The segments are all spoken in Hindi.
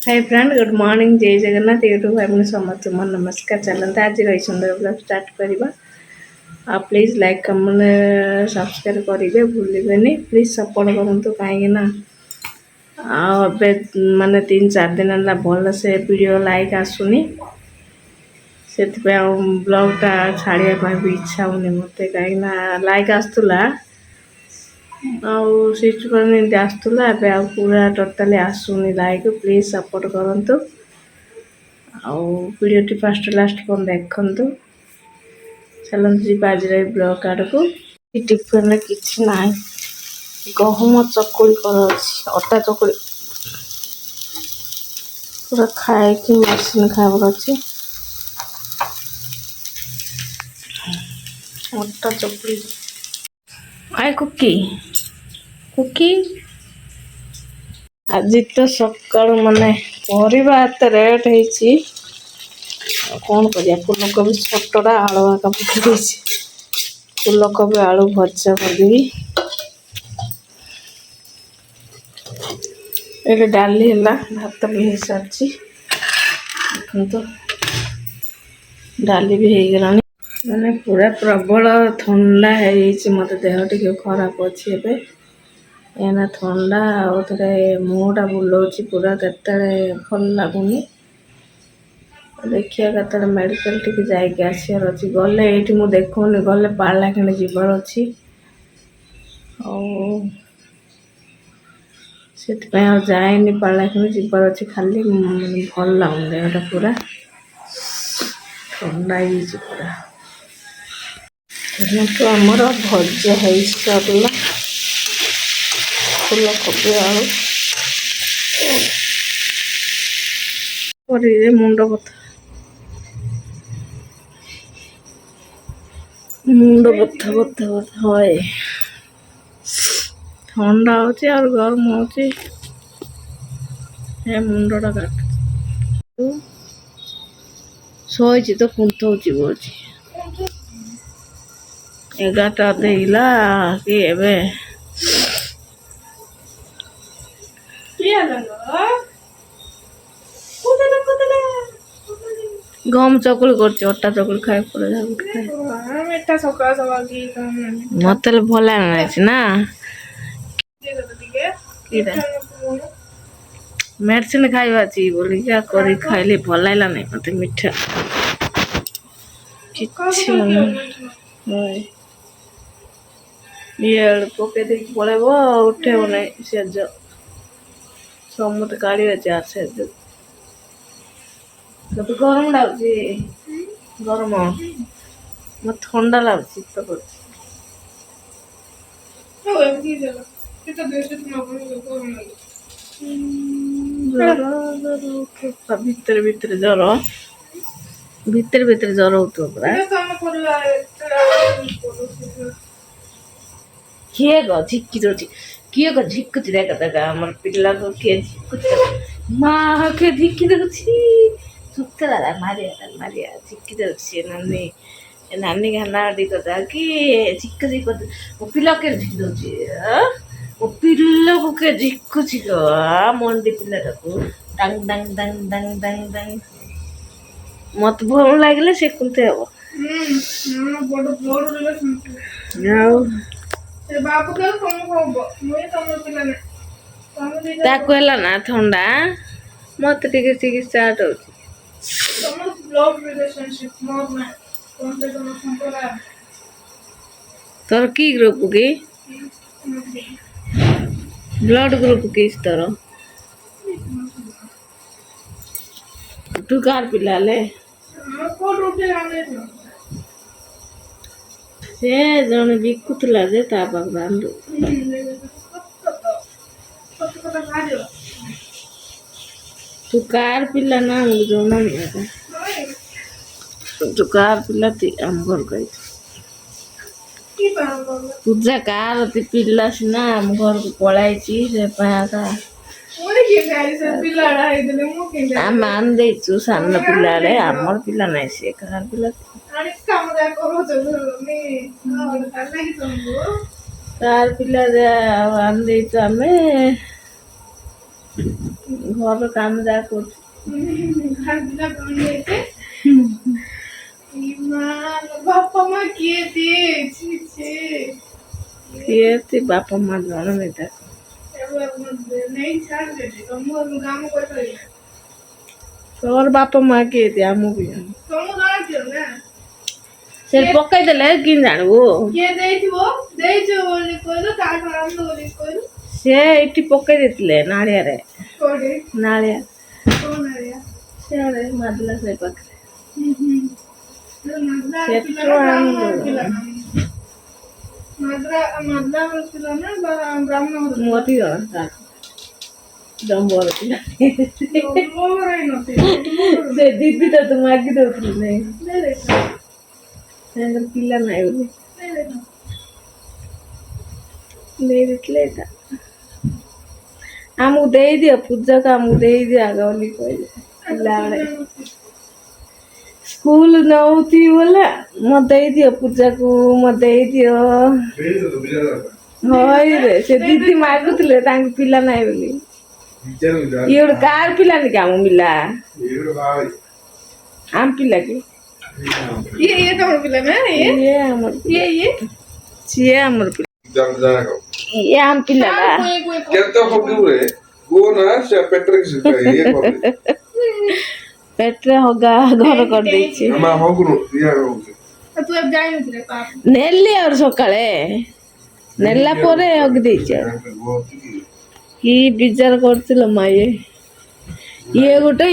हाय फ्रेंड गुड मॉर्निंग जय जगन्नाथ यूट्यूब फैमिली समस्त मोर नमस्कार चलते आज रही सुंदर ब्लॉग स्टार्ट करवा आप प्लीज लाइक कमेंट सब्सक्राइब करेंगे भूलें प्लीज सपोर्ट करूँ कहीं माने 3-4 दिन है भल से वीडियो लाइक आसुनी से ब्लॉगटा छाड़िया भी इच्छा होनी मत कहीं लाइक आसला आसला पूरा टोटाली आसुनी लाइक प्लीज सपोर्ट करूँ वीडियो फास्ट लास्ट कौन देखु चलते जी आज ब्लॉग आड़ को टिफिन किसी ना गहम चकुड़ी कर अटा चकुड़ी पूरा खाए कि मेडिसिन खावर अच्छे अटा चकुड़ी आए कुकी कुकी आज तो सका माने परिवा एत रेट है कौन कर फूलकोबी छोटा आलू आका पकई फूलकोबी आलू भजा करदेवी ये डाली है भात भी हो सारी देखो डाली भी हो गला मैंने पूरा प्रबल ठंडा है मत देह टी खराब अच्छी एना ठंडा आउे मुँहटा बुलाऊँ पूरा केते भल लगुनि देखिए कत मेडिकल टी जाइए आसार अच्छी गले ये मुझे देखनी गले पाला कि जीवार अच्छी से जाए पाला कि जीवार अच्छी खाली भल लगुन देहटा पूरा ठंडा ही पूरा तो आमर भजा है सरला फूलकोबी आलू मुंड बता मुंड बथा बथा बथा है ठंडा हो गरम हो मुंडटा काट शोची तो कुंथी बोलছি 11टा देला कि एबे गम चकुली कर अटा चकुली खाए पड़े मत भल ना मेडिसिन खाइबा बोली कर खाइले भल लगला नहीं मत मीठा ये पके दे पड़ेब उठेब नहीं सेज समूत काढ़ी सेज तो गरम लगे गरम मत ठंडा लगे शीत भीतर भीतर जर भीतर भीतर जर हो किए झिक्की दौर किए झिकुची देख देख आम पिला को किए झिकुची माँ के झिक्की देखुची सुतला मारिया मारिया झिक्की दौर नानी नानी घाना कदा कि झिक झिक मो पिला के झिक दौची मो पिला को के झिकुची मंडी पिलाटा को डांग डांग डांग डांग डांग डांग मत भल लगे से कुंते हम ना ठंडा मत टी स्टार्ट हो तोर की ग्रुप की ब्लड ग्रुप की तोर तू कार पिला ले से जन बिकुला जे ता पाक बांधु तू कार पिला ना जो ना तू कार पिला आम घर गई पूजा कार पिला सीना आम घर को पलाई से मान देचु सान पिलाड़े आमर पिला नहीं सी कार पिला कार पिला मान देचु आमे ଘର କାମ ଯାହା କରୁଛି ବାପା ମା କିଏ ଦିଏ କିଏ ତି ବାପା ମା ଜଣେ ନେଇ ତାକୁ ନେଇ ଛାଡ଼ିଦେବି ତମ କାମ କରିପାରିବି ତୋର ବାପା ମା କିଏ ତି ଆମକୁ ତମକୁ ଜଣାଥିବ ନା ସେ ପକେଇଦେଲେ କି ଜାଣିବୁ କିଏ ଦେଇଥିବ ଦେଇଛ ବୋଲି କହିଲୁ କାହାଠୁ ଆଣିଲ ବୋଲି କହିଲୁ ସେ ଏଇଠି ପକେଇ ଦେଇଥିଲେ ନାଳିଆରେ କୋଉଠି ନାଳିଆ କୋଉ ନାଳିଆ ସିଆଡେ ମାଦିଲା ସେଇ ପାଖରେ ସେଠୁ ଆଣିଲୁ ମାଦ୍ରା ପିଲା ନା ବ୍ରାହ୍ମଣ ମୋତି ଜଣ ଜମ୍ବର ପିଲା ସେ ଦିଦି ତ ତୁ ମାଗି ଦଉଥିଲୁ ନାଇଁ ତାଙ୍କର ପିଲା ନାହିଁ ବୋଲି ଦେଇଦେଇଥିଲେ ଏଇଟା ଆମକୁ ଦେଇଦିଅ ପୂଜାକୁ ଆମକୁ ଦେଇଦିଅ ଆଗ ବୋଲି କହିଲେ ପିଲାବେଳେ ସ୍କୁଲ ନଉଥି ବୋଲେ ମତେ ଦେଇଦିଅ ପୂଜାକୁ ମତେ ଦେଇଦିଅ ହଇରେ ସେ ଦିଦି ମାଗୁଥିଲେ ତାଙ୍କ ପିଲା ନାହିଁ ବୋଲି ଇଏ ଗୋଟେ କାହାର ପିଲା ନି କି ଆମ ମିଲା ଆମ ପିଲା କି ये तमर पिला ना ଇଏ ଆମର ये ସିଏ ଆମର ପିଲା ଇଏ ଆମ ପିଲା କେତେ ହଗୁରେ ଗୋନା ସେ ପେଟ୍ରେ କିଛି ଇଏ କରି ପେଟରେ ହଗା ଘର କରିଦେଇଛି ମା ହଗୁରୁ ଇଏ ହଗୁଛି तू अब जाई नथले पाप ନେଲି ଆଉ ସକାଳେ ନେଲା ପରେ ହଗି ଦେଇଛି ଆଉ କି ବିଜାର କରୁଥିଲ ମା ଇଏ ଗୋଟେ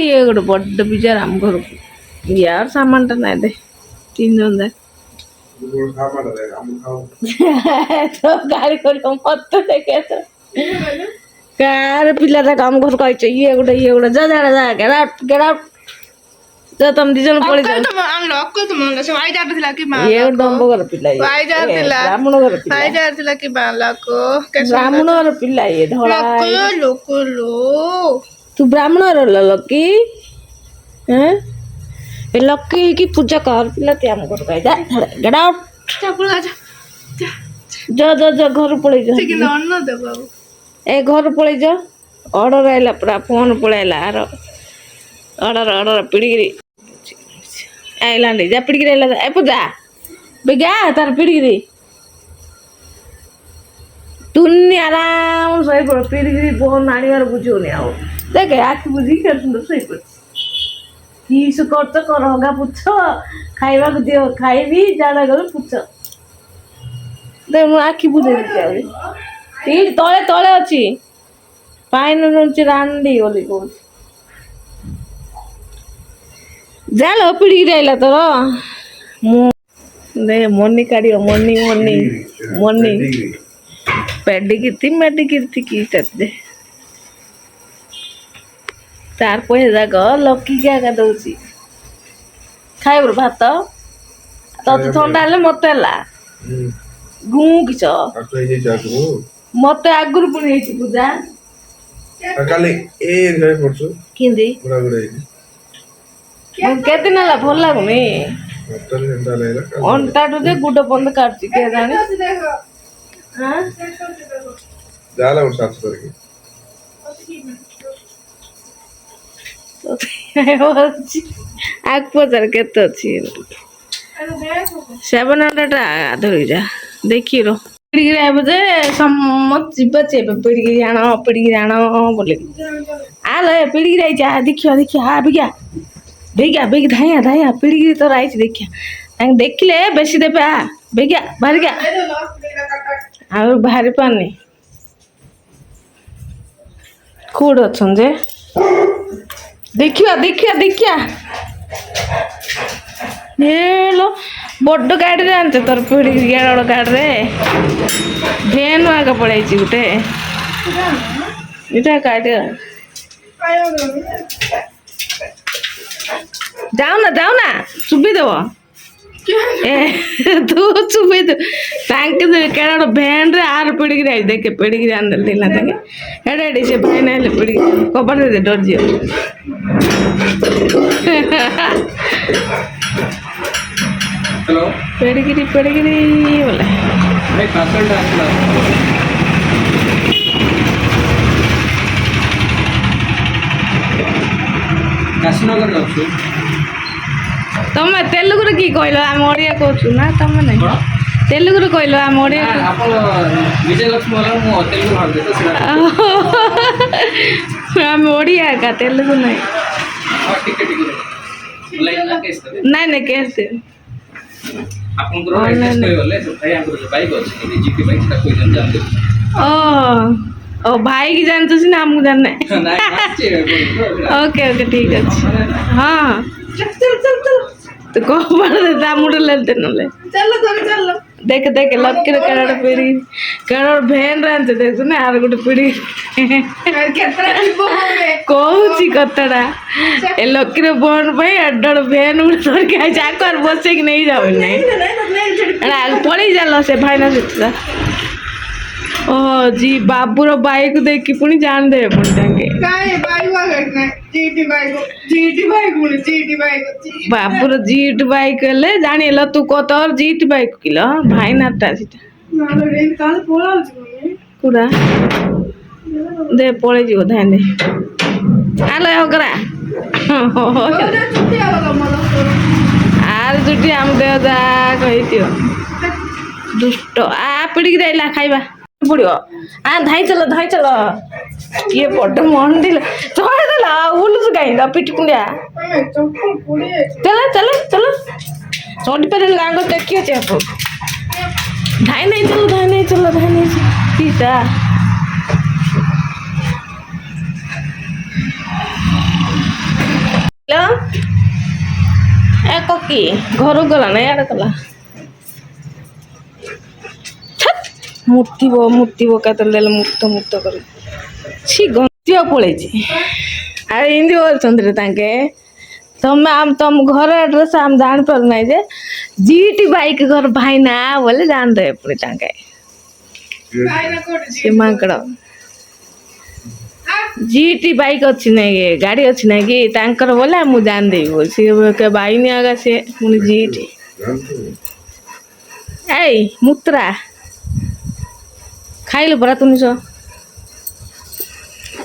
ବଡ ବିଜାର ଆମ ଘରକୁ ୟାର ସାମାନଟା ନାଇଁ ଦେ 3 ଜଣ ଯାକ ତ ଗାଳି କରିବ ମତେ ଦେଖେ ତ କାର ପିଲାଟା କାମ ଘର କହିଛ ଇଏ ଗୋଟେ ଯା ଗେଟ୍ ଆଉଟ୍ ତ ତମ 2 ଜଣ ପଳେଇ ଯାଅ तुम आन लॉक तुम से वाई जात थिला कि मा ଇଏ ଗୋଟେ ଦମ୍ବ ଘର ପିଲା ଇଏ वाई जात थिला ବ୍ରାହ୍ମଣ ଘର ପିଲା वाई जात थिला कि बाला को कैसे ବ୍ରାହ୍ମଣ ଘର ପିଲା ଇଏ ଧଳା लोको लो ତୁ ବ୍ରାହ୍ମଣ ଘର ଲକି ଏ ଲକି କି ପୂଜା କର ପିଲା ତେ ଆମ ଘର କହିଦା ଗେଟ୍ ଆଉଟ୍ जा बोला जा ଯା ଘର ପଳେଇ ଯା ठीक है अन्न दे बाबू ଏ ଘର ପଳେଇ ଯା ଅର୍ଡର ଆଇଲା ପୁରା ଫୋନ ପଳେଇଲା ଆର ଅର୍ଡର ପିଡ଼ିକିରି ଆଇଲାଣ୍ଡି ଯା ପିଡ଼ିକିରି ଆଇଲା ଏ ପୂଜା ବେଗା ତାର ପିଡ଼ିକିରି ତୁନି ଆରାମ ଶୋଇପଡ଼ ପିଡ଼ିକିରି ଫୋନ ଆଣିବାର ବୁଝୁନି ଆଉ ଦେଖେ ଆଖି ବୁଝିକି କେତେ ସୁନ୍ଦର ଶୋଇପଡ଼ କିସ କରୁଛ କର ହଗା ପୁଛ ଖାଇବାକୁ ଦିଅ ଖାଇବି ଜାଡା ଗଲେ ପୁଛ ଦେ ମୁଁ ଆଖି ବୁଝେଇ ଦେଇଛି ଆଉ ଏଇଠି ତଳେ ଅଛି ପାଇନ ନଉଛି ରାଣ୍ଡି ବୋଲି କହୁଛି ଜାଲ ପିଡ଼ିକିରି ଆଇଲା ତୋର ମୁଁ ଦେ ମନି କାଢିବ ମନି ମେଡିକିରି କି ଦେ ତାର ପଇସା ଯାକ ଲକିକି ଆଗା ଦଉଛି ଖାଇବୁ ଭାତ ତତେ ଥଣ୍ଡା ହେଲେ ମତେ ହେଲା ଗୁଁ କିଛ ମତେ ଆଗରୁ ପୁଣି ହେଇଛି ପୂଜା କାଲି ଏ ଏନ୍ଜୟ କରୁଛୁ କେନ୍ତି ପୁରା ପୁରା କେତେ ଦିନ ହେଲା ଭଲ ଲାଗୁନି ମଟନ ହେନ୍ତା ଲାଗିଲା ଅଣ୍ଟାଠୁ ଯେ ଗୁଡ ବନ୍ଦ କାଟୁଛି କିଏ ଜାଣି जाला ଗୋଟେ ସାର୍ଚ କରିକି ଆଗ ପଚାର କେତେ ଅଛି 700 ଧରି ଯା ଦେଖିର ପିଡ଼ିକିରି ଆଇବ ଯେ ସମସ୍ତ ଯିବା ଏବେ ପିଡ଼ିକିରି ଆଣ ବୋଲି ଆଲୋ ପିଡ଼ିକିରି ଆଇଚା ଦେଖିବା ବେଗିଆ ଧାଇଆ ପିଡ଼ିକିରି ତୋର ଆଇଛି ଦେଖିଆ ତାଙ୍କୁ ଦେଖିଲେ ବେଶୀ ଦେବେ ବେଗିଆ ବାହାରିକା ଆଉ ବାହାରି ପାରୁନି କୋଉଠି ଅଛନ୍ତି ଯେ ଦେଖିବା ହେଲୋ ବଡ ଗାଡ଼ିରେ ଆଣିଛ ତୋର ପିଡ଼ିକିରି ବଡ଼ ଗାଡ଼ିରେ ଭେନ୍ ଆଗ ପଳେଇଛି ଗୋଟେ ଏଇଟା ଗାଡ଼ି ଯାଉନା ଚୁବିଦବ ଏ ତୁ ଚୁବିଦବୁ ତାଙ୍କେ କେଡ ଭ୍ୟାନ୍ରେ ଆର ପିଡ଼ିକିରି ଆଇ ଦେଖେ ପିଡ଼ିକିରି ଆଣିଦେଲି ନା ତାଙ୍କେ ଏଡେ ସେ ଭ୍ୟାନ୍ ହେଲେ ପିଡ଼ିକିରି କବାଟ ଦେ ଡରିଯିବ हेलो पेड़गिरी बोले भाई पार्सल डाल ରାସନଗର ଯାଉଛୁ ତମେ ତେଲୁଗୁରେ କି କହିଲ ଆମେ ଓଡ଼ିଆ କହୁଛୁ ନା ତମେ ନାହିଁ କ'ଣ ତେଲୁଗୁରେ କହିଲ ଆମେ ଓଡ଼ିଆ ନା, ଆପଣ ବିଜୟଲକ୍ଷ୍ମୀ ବୋଲା ମୁଁ ତେଲୁଗୁ ଭାବିଲି ତ ସେଟା ଆମେ ଓଡ଼ିଆ ଏକା ତେଲୁଗୁ ନାହିଁ ହଁ ଟିକେ ଟିକେ ଲାଇନ୍ ନା କେସ୍ ଦେବେ ନାଇଁ ନାଇଁ କେସ୍ ଦେବି ଆପଣଙ୍କର ଆଡ୍ରେସ୍ କହିଗଲେ ଭାଇ ଆମର ଯୋଉ ବାଇକ୍ ଅଛି ଜିପି ବାଇକ୍ ସେଟା କହିଦେବେ ଜାଣିଦେବେ ଓ ଭାଇ କି ଜାଣିଛୁ ସିନା ଆମକୁ ଜାଣିନାହିଁ ନାଇଁ ଆସିଛି ओके ओके ठीक है हाँ तो कौन पढ़े ता मुड़े लेते नले चलो थोड़ी चलो देख देख लक्कीर कलर पीड़ी कलर भैन रांचे देख ना आर गोटे पीड़ी केतना जीव होवे कहूची कतड़ा ए लक्कीर बोन पे अड्डड़ भैन उड़ धर के जाकर बसे कि नहीं जावे नहीं ना पड़ी जालो से भाई ना सुतला ओ जी बाबूर बाइक देखी पुणी जान दे पुणी तांके काय बाई वागत नाही जीटी बाई मुळे जीटी बाई बाबूर जीट बाइक ले जानी ल तू को तोर जीट बाइक किलो भाई नाटा सीटा नालो रे काल पोळावची मम्मी कुडा दे पळे जीव ध्यान दे आलो होकरा ओरे छुट्टी आलो मला आर जुटी आम दे जा कहितियो दुष्ट आ पिड़ी देला खाइबा पड़ियो आ धाई चलो ये पट मंडिल चढ़ देला उलस गाइंदा पिट कुंडिया ए चप्पल पुड़ी चलो चढ़ी पे लांग टेकियो चेप धाई नहीं चलो सीता हेलो ए ककी घर गला ना यार कला मूर्ति केतल मुक्त कर गंतिया पड़े अरे हिंदी बोलते ताके तमें आम तुम घर एड्रेस आम जान पार ना जे जीटी बाइक घर भाई ना बोले जान दे पुणी ताके काय ना कोड से मांकड़ जीटी बाइक अच्छी ना ये गाड़ी अच्छी ना कि तांकर बोले मु जान दे बोल सी के बाई नहीं आगा से पुणी जीटी ए मुत्रा खाइल परा तुम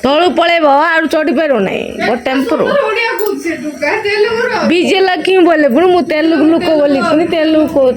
तलू पलैब आड़ चढ़ी पार ना टेम्पर ओडिया खूब से तू का तेलुगु रो विजय लक्ष्मी बोले पुणी मु तेलुगु लोक बोली पुणी तेलुगु कहूँ